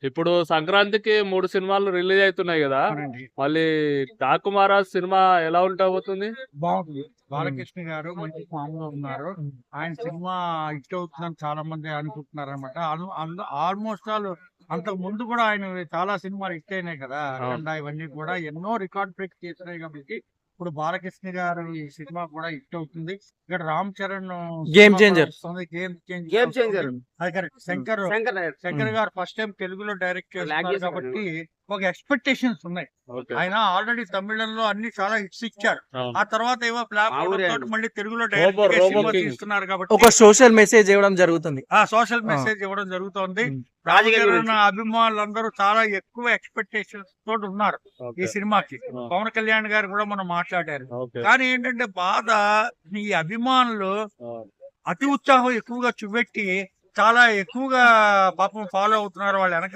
ఇప్పుడు సంక్రాంతికి 3 సినిమాలు రిలీజ్ అవుతున్నాయి కదా. అవునండి. మళ్ళీ డాకు మహారాజ్ సినిమా ఎలా ఉండబోతుంది? బాగుంది. బాలకృష్ణ గారు మంచి ఫామ్ లో ఉన్నారు. ఆయన సినిమా హిట్ అవుతుందని చాలా మంది అనుకుంటున్నారు అనమాట. ఆల్మోస్ట్ ఆల్ అంతకు ముందు కూడా ఆయన చాలా సినిమాలు హిట్ అయినాయి కదా. అఖండ ఇవన్నీ కూడా ఎన్నో రికార్డ్ బ్రేక్ చేసినాయి కాబట్టి ఇప్పుడు బాలకృష్ణ గారు ఈ సినిమా కూడా హిట్ అవుతుంది. ఇక్కడ రామ్ చరణ్ గేమ్ సినిమా కూడా చేంజర్. వస్తుంది. Game game changer changer. అది కరెక్ట్. శంకర్ గారు ఫస్ట్ టైం తెలుగులో డైరెక్ట్ చేస్తున్నారు కాబట్టి ఒక ఎక్స్పెక్టేషన్స్ ఉన్నాయి. ఓకే. ఆయన ఆల్రెడీ తమిళంలో అన్ని చాలా హిట్స్ ఇచ్చారు. అవును. ఆ తర్వాత ఏమో ఫ్లాప్ ఆ ఊరే అవడంతో మళ్ళీ తెలుగులో రోబో డైరెక్ట్ సినిమా కింగ్. తీస్తున్నారు ఒక కాబట్టి సోషల్ మెసేజ్ ఇవ్వడం జరుగుతుంది. ఆ సోషల్ మెసేజ్ ఇవ్వడం జరుగుతోంది. ఉమ్. రాజకీయ రాజకీయ గురించి. అభిమానులందరూ చాలా ఎక్కువ ఎక్స్పెక్టేషన్స్ తోటి ఉన్నారు ఈ ఓకే. సినిమాకి. ఆ. పవన్ కళ్యాణ్ గారు కూడా మనం మాట్లాడారు. ఓకే. కానీ ఏంటంటే బాధ, ఈ అభిమానులు ఆ. అతి ఉత్సాహం ఎక్కువగా చూపెట్టి చాలా ఎక్కువగా పాపం ఫాలో అవుతున్నారు. వాళ్ళ వెనక